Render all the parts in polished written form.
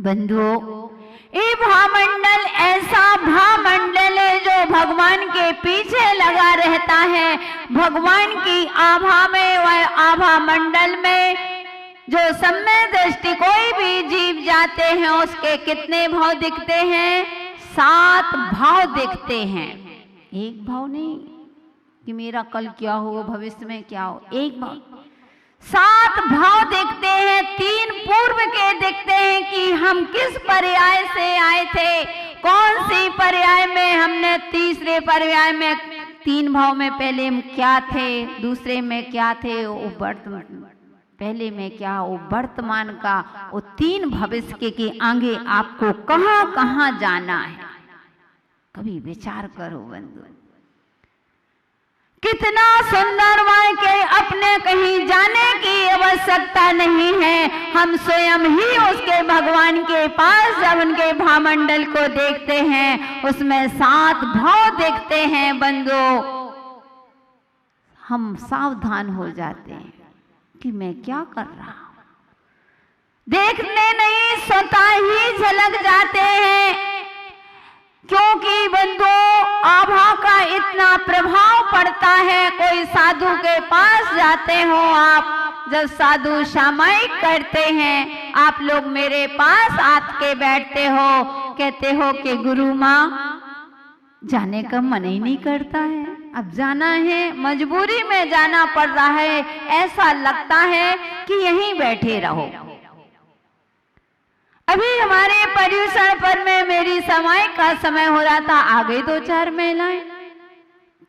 बंधुओं, ये भामंडल ऐसा भामंडल है जो भगवान के पीछे लगा रहता है। भगवान की आभा में, वह आभा मंडल में जो सम्यक दृष्टि कोई भी जीव जाते हैं उसके कितने भाव दिखते हैं? 7 भाव दिखते हैं। एक भाव नहीं कि मेरा कल क्या हो, भविष्य में क्या हो, एक भाव। 7 भाव दिखते हैं। 3 पूर्व के दिखते हैं कि हम किस पर्याय से आए थे, कौन सी पर्याय में हमने, तीसरे पर्याय में 3 भाव में पहले हम क्या थे, दूसरे में क्या थे, वो वर्तमान, पहले में क्या, वो वर्तमान का, वो 3 भविष्य के आगे आपको कहां कहां जाना है। कभी विचार करो बंधु, कितना सुंदर वाक्य। अपने कहीं जाने की आवश्यकता नहीं है, हम स्वयं ही उसके भगवान के पास जब उनके भामंडल को देखते हैं उसमें 7 भाव दिखते हैं बंधु, हम सावधान हो जाते हैं कि मैं क्या कर रहा हूं। देखने नहीं, स्वतः ही झलक जाते हैं, क्योंकि बंधुओं आभा का इतना प्रभाव पड़ता है। कोई साधु के पास जाते हो आप, जब साधु सामायिक करते हैं, आप लोग मेरे पास आके बैठते हो, कहते हो कि गुरु माँ जाने का मन ही नहीं करता है, अब जाना है, मजबूरी में जाना पड़ रहा है, ऐसा लगता है कि यहीं बैठे रहो। अभी हमारे पर्यूषण पर में मेरी समय का समय हो रहा था, आ गई 2-4 महिलाएं,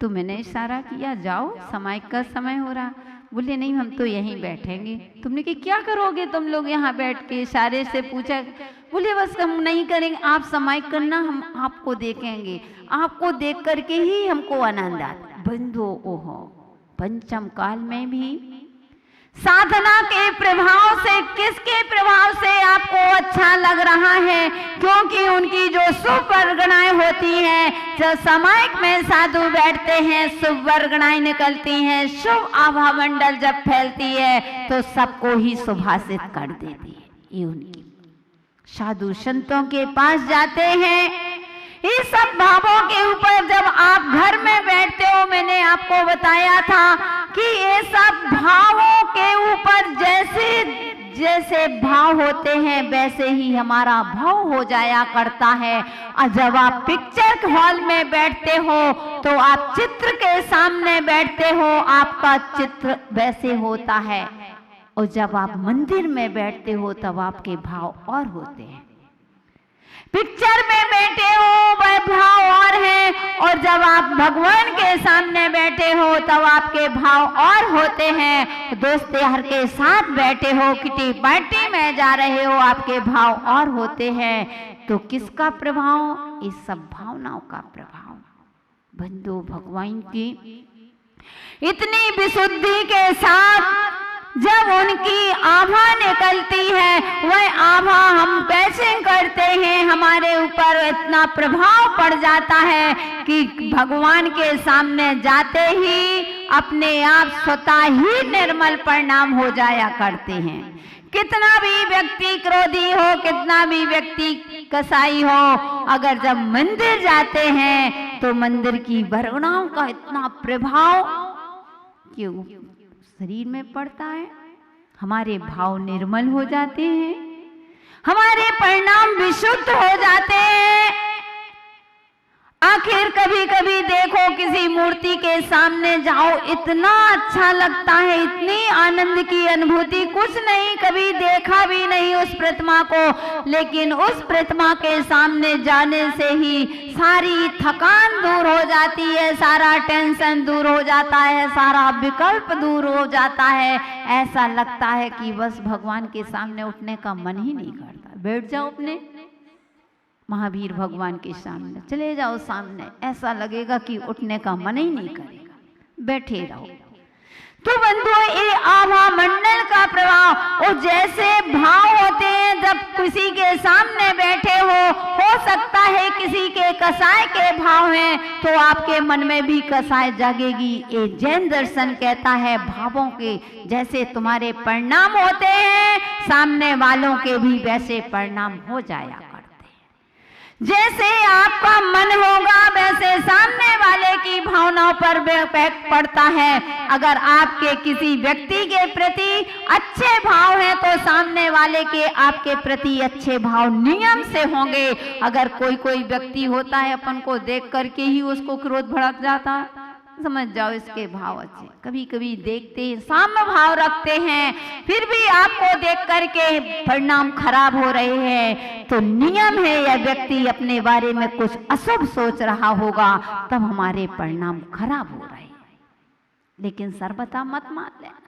तो मैंने इशारा किया जाओ, समय का समय हो रहा। बोले नहीं हम तो यहीं बैठेंगे। तुमने कि क्या करोगे तुम लोग यहाँ बैठ के? इशारे से पूछा। बोले बस हम नहीं करेंगे, आप समय करना, हम आपको देखेंगे, आपको देख करके ही हमको आनंद आता। बंधु ओहो, पंचम काल में भी साधना के प्रभाव से, किसके प्रभाव से आपको अच्छा लग रहा है? क्योंकि उनकी जो शुभ वर्गणाएं होती हैं, जब सामायिक में साधु बैठते हैं, शुभ वर्गणाएं निकलती हैं, शुभ आभा मंडल जब फैलती है तो सबको ही सुभाषित कर देती है। ये उनकी साधु संतों के पास जाते हैं, इस सब भावों के ऊपर जब आप घर में बैठते हो, मैंने आपको बताया था कि ये सब भावों के ऊपर जैसे जैसे भाव होते हैं वैसे ही हमारा भाव हो जाया करता है। और जब आप पिक्चर हॉल में बैठते हो तो आप चित्र के सामने बैठते हो, आपका चित्र वैसे होता है, और जब आप मंदिर में बैठते हो तब आपके भाव और होते हैं। पिक्चर में बैठे हो वह भाव और है, और जब आप भगवान के सामने बैठे हो तब आपके भाव और होते हैं। दोस्त यार के साथ बैठे हो, किटी पार्टी में जा रहे हो, आपके भाव और होते हैं। तो किसका प्रभाव? इस सब भावनाओं का प्रभाव। बंधु भगवान की इतनी विशुद्धि के साथ जब उनकी आभा निकलती है, वह आभा हम कैसे करते हैं, हमारे ऊपर इतना प्रभाव पड़ जाता है कि भगवान के सामने जाते ही अपने आप स्वतः ही निर्मल परिणाम हो जाया करते हैं। कितना भी व्यक्ति क्रोधी हो, कितना भी व्यक्ति कसाई हो, अगर जब मंदिर जाते हैं तो मंदिर की वर्गणाओं का इतना प्रभाव क्यों शरीर में पड़ता है, हमारे भाव निर्मल हो जाते हैं, हमारे परिणाम विशुद्ध हो जाते हैं। आखिर कभी कभी देखो किसी मूर्ति के सामने जाओ, इतना अच्छा लगता है, इतनी आनंद की अनुभूति, कुछ नहीं, कभी देखा भी नहीं उस प्रतिमा को, लेकिन उस प्रतिमा के सामने जाने से ही सारी थकान दूर हो जाती है, सारा टेंशन दूर हो जाता है, सारा विकल्प दूर हो जाता है। ऐसा लगता है कि बस भगवान के सामने उठने का मन ही नहीं करता। बैठ जाओ अपने महावीर भगवान के सामने, चले जाओ सामने, ऐसा लगेगा कि उठने का मन ही नहीं करेगा, बैठे रहो। तो बंधुओं ये आभा मंडल का प्रभाव, और जैसे भाव होते हैं जब किसी के सामने बैठे हो सकता है किसी के कसाय के भाव हैं तो आपके मन में भी कसाय जागेगी। ये जैन दर्शन कहता है भावों के जैसे तुम्हारे परिणाम होते हैं, सामने वालों के भी वैसे परिणाम हो जाया करते हैं। जैसे आपका मन होगा वैसे सामने वाले की भावनाओं पर इफेक्ट पड़ता है। अगर आपके किसी व्यक्ति के प्रति अच्छे भाव हैं तो सामने वाले के आपके प्रति अच्छे भाव नियम से होंगे। अगर कोई व्यक्ति होता है अपन को देख करके ही उसको क्रोध भड़क जाता, समझ जाओ इसके भाव अच्छे। कभी कभी देखते हैं साम्य भाव रखते हैं, फिर भी आपको देख करके परिणाम खराब हो रहे हैं, तो नियम है यह व्यक्ति अपने बारे में कुछ अशुभ सोच रहा होगा, तब हमारे परिणाम खराब हो रहे हैं। लेकिन सर्वथा मत मान लेना,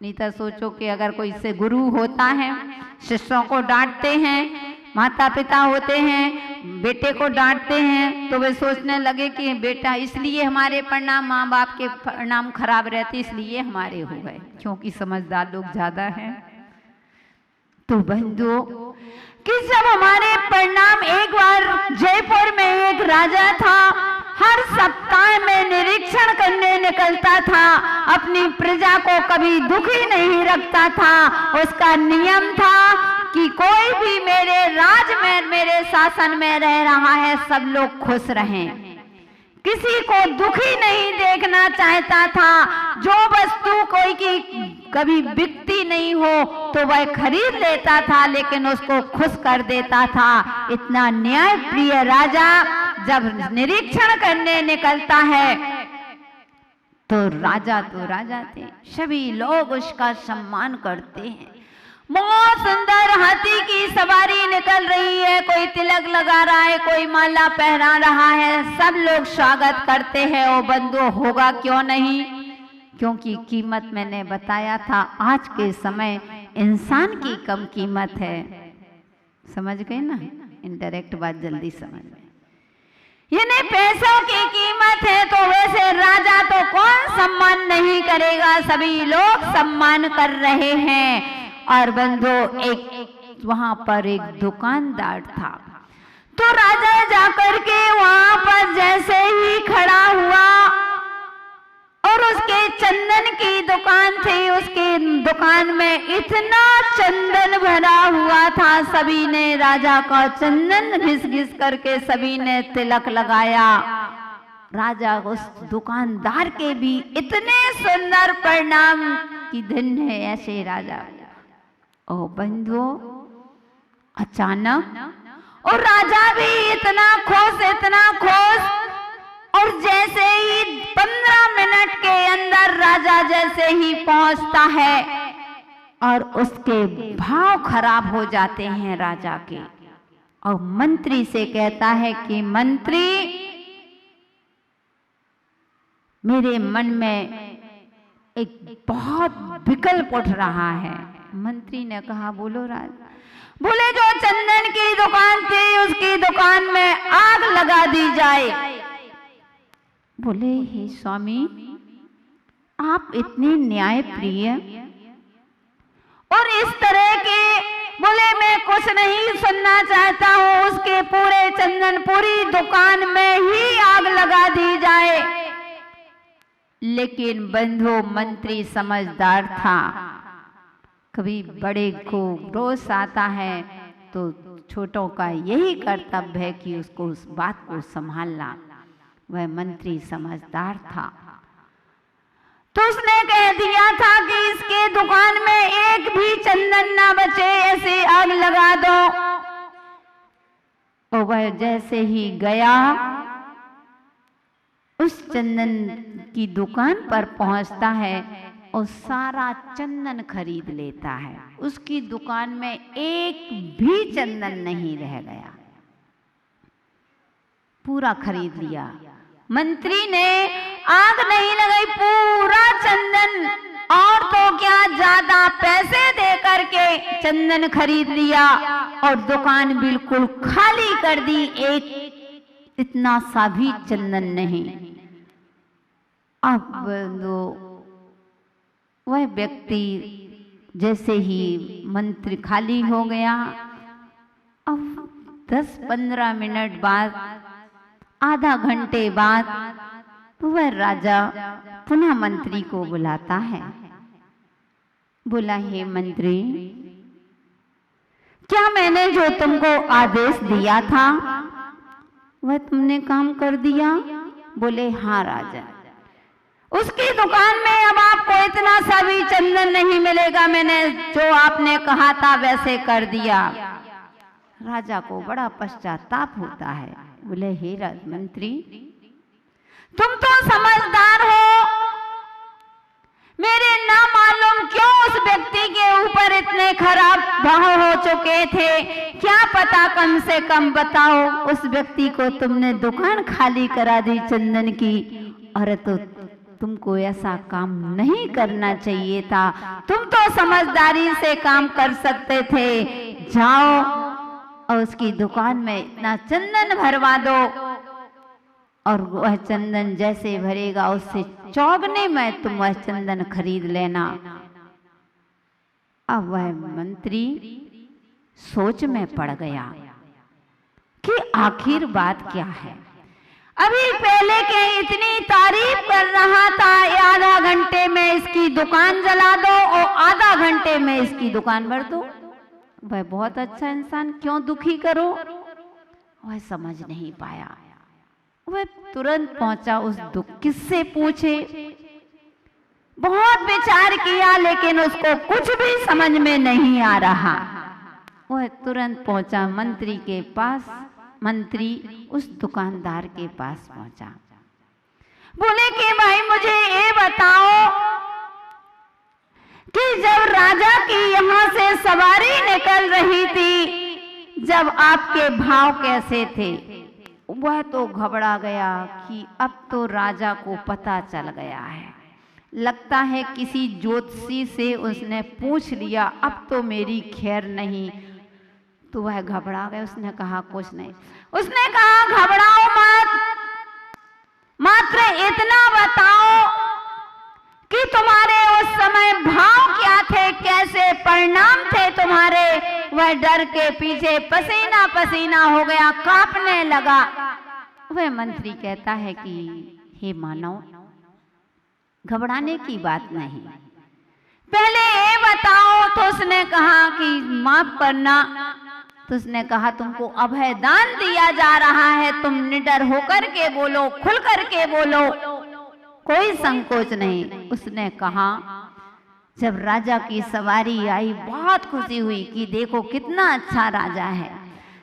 नहीं तो सोचो कि अगर कोई से गुरु होता है, शिष्यों को डांटते हैं, माता पिता होते हैं बेटे को डांटते हैं, तो वे सोचने लगे कि बेटा इसलिए हमारे परिणाम, माँ बाप के परिणाम खराब रहते इसलिए हमारे हो गए, क्योंकि समझदार लोग ज्यादा हैं। तो बंधुओं कि जब हमारे परिणाम, एक बार जयपुर में एक राजा था, हर सप्ताह में निरीक्षण करने निकलता था, अपनी प्रजा को कभी दुखी नहीं रखता था। उसका नियम था कि कोई भी मेरे राज में, मेरे शासन में रह रहा है, सब लोग खुश रहें, किसी को दुखी नहीं देखना चाहता था। जो वस्तु कोई की कभी बिकती नहीं हो तो वह खरीद लेता था, लेकिन उसको खुश कर देता था। इतना न्याय प्रिय राजा जब निरीक्षण करने निकलता है तो राजा थे, सभी लोग उसका सम्मान करते हैं। बहुत सुंदर हाथी की सवारी निकल रही है, कोई तिलक लगा रहा है, कोई माला पहना रहा है, सब लोग स्वागत करते हैं। ओ बंधु होगा क्यों नहीं, क्योंकि कीमत मैंने बताया था, आज के समय इंसान की कम कीमत है। समझ गए ना, इनडायरेक्ट बात जल्दी समझ में। यानी पैसों की कीमत है, तो वैसे राजा तो कौन सम्मान नहीं करेगा, सभी लोग सम्मान कर रहे हैं। और बंधु एक वहां पर एक दुकानदार था, तो राजा जाकर के वहां पर जैसे ही खड़ा हुआ और उसके चंदन की दुकान थी, उसकी दुकान में इतना चंदन भरा हुआ था, सभी ने राजा का चंदन घिस घिस करके सभी ने तिलक लगाया। राजा उस दुकानदार के भी इतने सुंदर परिणाम की दिन है ऐसे राजा। ओ बंधु अचानक और राजा भी इतना खुश, और जैसे ही 15 मिनट के अंदर राजा जैसे ही पहुंचता है और उसके भाव खराब हो जाते हैं राजा के, और मंत्री से कहता है कि मंत्री मेरे मन में एक बहुत विकल्प उठ रहा है। मंत्री ने कहा बोलो राजा। बोले जो चंदन की दुकान थी उसकी दुकान में आग लगा दी जाए। बोले हे स्वामी आप इतने न्याय प्रिय और इस तरह के, बोले मैं कुछ नहीं सुनना चाहता हूँ, उसके पूरे चंदन पूरी दुकान में ही आग लगा दी जाए। लेकिन बंधु मंत्री समझदार था, कभी बड़े को रोष आता है तो छोटों का यही कर्तव्य है कि उसको उस बात को संभालना। वह मंत्री समझदार था, तो उसने कह दिया था कि इसके दुकान में एक भी चंदन ना बचे, ऐसे आग लगा दो। और वह जैसे ही गया उस चंदन की दुकान पर पहुंचता है और सारा चंदन खरीद लेता है। उसकी दुकान में एक भी चंदन नहीं रह गया, पूरा खरीद लिया। मंत्री ने आग नहीं लगाई, पूरा चंदन और तो क्या ज्यादा पैसे दे करके चंदन खरीद लिया और दुकान बिल्कुल खाली कर दी, एक इतना सा भी चंदन नहीं। अब वह व्यक्ति जैसे ही मंत्री खाली हो गया, अब 10-15 मिनट बाद आधा घंटे बाद वह राजा पुनः मंत्री को बुलाता है। बोला, हे मंत्री, क्या मैंने जो तुमको आदेश दिया था वह तुमने काम कर दिया? बोले, हाँ राजा। उसकी दुकान में अब आपको इतना सा भी चंदन नहीं मिलेगा, मैंने जो आपने कहा था वैसे कर दिया। राजा को बड़ा पश्चाताप होता है। बोले, हे राजमंत्री, तुम तो समझदार हो, मेरे ना मालूम क्यों उस व्यक्ति के ऊपर इतने खराब भाव हो चुके थे, क्या पता, कम से कम बताओ, उस व्यक्ति को तुमने दुकान खाली करा दी चंदन की। अरे तो तुमको ऐसा काम नहीं करना चाहिए था, तुम तो समझदारी से काम कर सकते थे। जाओ और उसकी दुकान में इतना चंदन भरवा दो, और वह चंदन जैसे भरेगा उससे चौगने में तुम वह चंदन खरीद लेना। अब वह मंत्री सोच में पड़ गया कि आखिर बात क्या है। अभी पहले के इतनी तारीफ कर रहा था, आधा घंटे में इसकी दुकान जला दो और आधा घंटे में इसकी दुकान भर दो। वह बहुत अच्छा इंसान, क्यों दुखी करो? वह समझ नहीं पाया। वह तुरंत पहुंचा उस दुख, किससे पूछे? बहुत विचार किया लेकिन उसको कुछ भी समझ में नहीं आ रहा। वह तुरंत पहुंचा मंत्री के पास। मंत्री उस दुकानदार के पास पहुंचा। बोले कि भाई मुझे ये बताओ कि जब राजा की यहाँ से सवारी निकल रही थी, जब आपके भाव कैसे थे? वह तो घबरा गया कि अब तो राजा को पता चल गया है, लगता है किसी ज्योतिषी से उसने पूछ लिया, अब तो मेरी खैर नहीं। तो वह घबरा गया। उसने कहा, कुछ नहीं। उसने कहा, घबराओ मत, मात्र इतना बताओ कि तुम्हारे उस समय भाव क्या थे, कैसे परिणाम थे तुम्हारे? वह डर के पीछे पसीना पसीना हो गया, कांपने लगा। वह मंत्री कहता है कि हे मानव, घबराने की बात नहीं, पहले ये बताओ। तो उसने कहा कि माफ करना। तो उसने कहा, तुमको अभय दान दिया जा रहा है, तुम निडर होकर के बोलो, खुल कर के बोलो, कोई संकोच नहीं। उसने कहा, जब राजा की सवारी आई बहुत खुशी हुई कि देखो कितना अच्छा राजा है,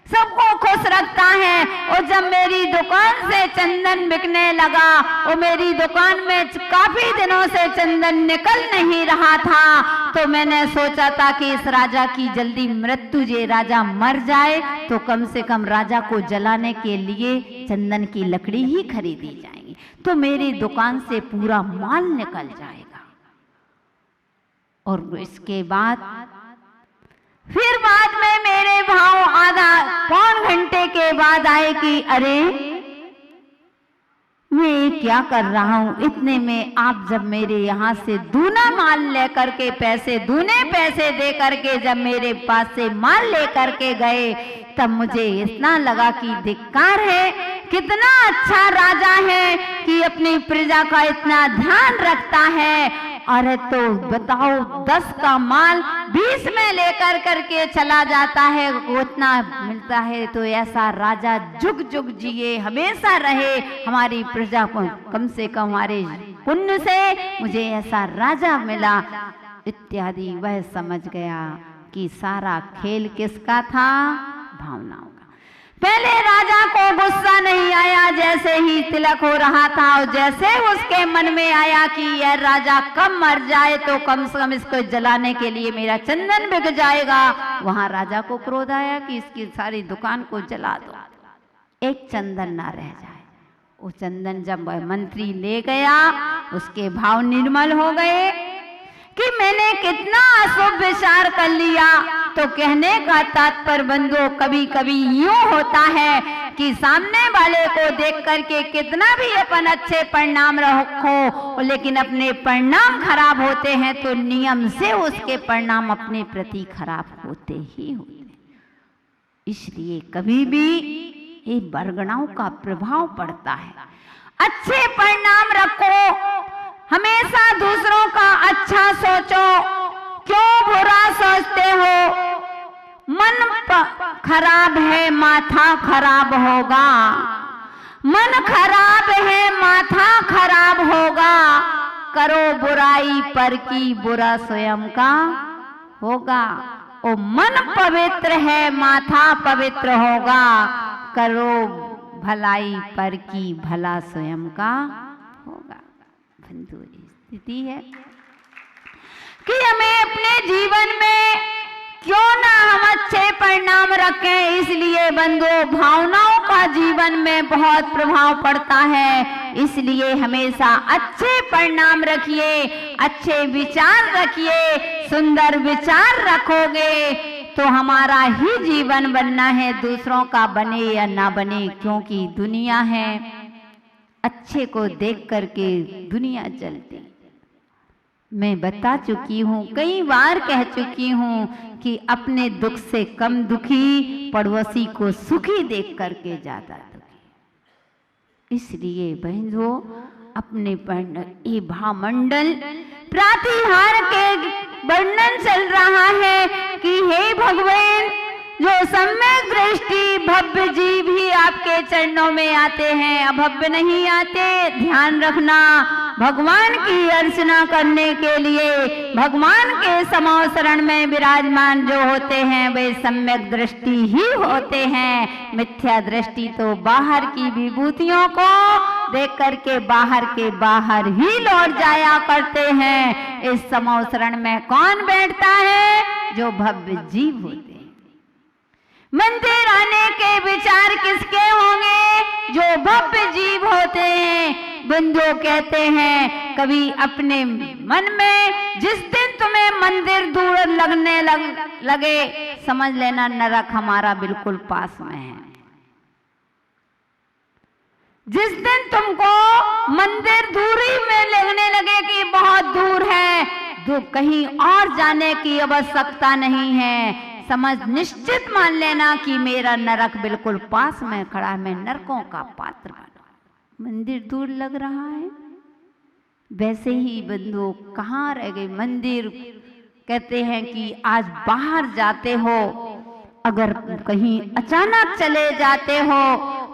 सबको खुश रखता है। और जब मेरी दुकान से चंदन बिकने लगा और मेरी दुकान में काफी दिनों से चंदन निकल नहीं रहा था, तो मैंने सोचा था कि इस राजा की जल्दी मृत्यु, ये राजा मर जाए तो कम से कम राजा को जलाने के लिए चंदन की लकड़ी ही खरीदी जाएगी, तो मेरी दुकान से पूरा माल निकल जाएगा। और इसके बाद फिर बाद में मेरे भाव आधा पौन घंटे के बाद आए कि अरे मैं क्या कर रहा हूँ, इतने में आप जब मेरे यहाँ से दूना माल लेकर के दूने पैसे दे करके जब मेरे पास से माल लेकर के गए, तब मुझे इतना लगा कि धिक्कार है, कितना अच्छा राजा है कि अपनी प्रजा का इतना ध्यान रखता है। अरे तो बताओ, 10 का माल 20 में लेकर करके चला जाता है, उतना मिलता है। तो ऐसा राजा जुग जुग जिए, हमेशा रहे, हमारी प्रजा को कम से कम हमारे पुण्य से मुझे ऐसा राजा मिला इत्यादि। वह समझ गया कि सारा खेल किसका था? भावनाओं का। पहले राजा को गुस्सा नहीं आया, जैसे ही तिलक हो रहा था और जैसे उसके मन में आया कि यह राजा कब मर जाए तो कम से कम इसको जलाने के लिए मेरा चंदन बिक जाएगा, वहां राजा को क्रोध आया कि इसकी सारी दुकान को जला दो, एक चंदन ना रह जाए। वो चंदन जब मंत्री ले गया, उसके भाव निर्मल हो गए कि मैंने कितना अशुभ विचार कर लिया। तो कहने का तात्पर्य बंधुओं, कभी कभी यूं होता है कि सामने वाले को देख करके कितना भी अपन अच्छे परिणाम रखो, लेकिन अपने परिणाम खराब होते हैं तो नियम से उसके परिणाम अपने प्रति खराब होते ही होते। इसलिए कभी भी ये वर्गणाओं का प्रभाव पड़ता है। अच्छे परिणाम रखो, हमेशा दूसरों का अच्छा सोचो, क्यों बुरा सोचते हो? मन खराब है माथा खराब होगा, मन खराब है माथा खराब होगा, करो बुराई पर की बुरा स्वयं का होगा। ओ मन पवित्र है माथा पवित्र होगा, करो भलाई पर की भला स्वयं का होगा। बंधु स्थिति है कि हमें अपने जीवन में क्यों ना हम अच्छे परिणाम रखें। इसलिए बंधु भावनाओं का जीवन में बहुत प्रभाव पड़ता है, इसलिए हमेशा अच्छे परिणाम रखिए, अच्छे विचार रखिए। सुंदर विचार रखोगे तो हमारा ही जीवन बनना है, दूसरों का बने या ना बने, क्योंकि दुनिया है, अच्छे को देख करके दुनिया चलती। मैं बता चुकी हूँ, कई बार कह चुकी हूँ कि अपने दुख से कम दुखी पड़ोसी को सुखी देख करके ज्यादा दुखी। इसलिए बहनों अपने ये भावमंडल प्रातिहार के वर्णन चल रहा है कि हे भगवान, जो सम्यक दृष्टि भव्य जीव ही आपके चरणों में आते हैं, अभव्य नहीं आते। ध्यान रखना, भगवान की अर्चना करने के लिए भगवान के समशरण में विराजमान जो होते हैं वे सम्यक दृष्टि ही होते हैं। मिथ्या दृष्टि तो बाहर की विभूतियों को देख करके बाहर के बाहर ही लौट जाया करते हैं। इस समशरण में कौन बैठता है? जो भव्य जीव होते हैं। मंदिर आने के विचार किसके होंगे? जो भव्य जीव होते हैं। बंधु कहते हैं कभी अपने मन में, जिस दिन तुम्हें मंदिर दूर लगने लगे समझ लेना नरक हमारा बिल्कुल पास में है। जिस दिन तुमको मंदिर दूरी में लगने लगे कि बहुत दूर है, तो कहीं और जाने की आवश्यकता नहीं है, समझ निश्चित मान लेना कि मेरा नरक बिल्कुल पास में खड़ा है, मैं नरकों का पात्र बना। मंदिर दूर लग रहा है, वैसे ही बंधु कहाँ रह गए मंदिर? कहते हैं कि आज बाहर जाते हो, अगर कहीं अचानक चले जाते हो,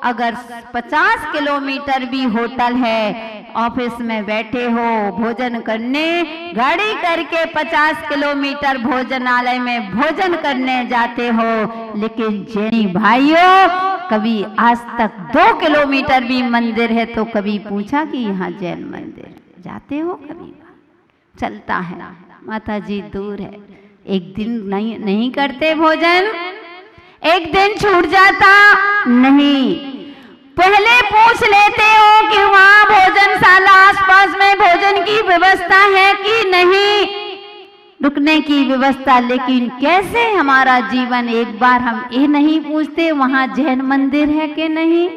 अगर 50 किलोमीटर भी होटल है, ऑफिस में बैठे हो भोजन करने, गाड़ी करके 50 किलोमीटर भोजनालय में भोजन करने जाते हो, लेकिन जैनी भाइयों कभी आज तक 2 किलोमीटर भी मंदिर है तो कभी पूछा कि यहाँ जैन मंदिर जाते हो? कभी चलता है माता जी दूर है, एक दिन नहीं करते भोजन, एक दिन छूट जाता नहीं, पहले पूछ लेते हो कि वहाँ भोजनशाला आसपास में भोजन की व्यवस्था है कि नहीं, रुकने की व्यवस्था। लेकिन कैसे हमारा जीवन, एक बार हम ये नहीं पूछते वहाँ जैन मंदिर है कि नहीं।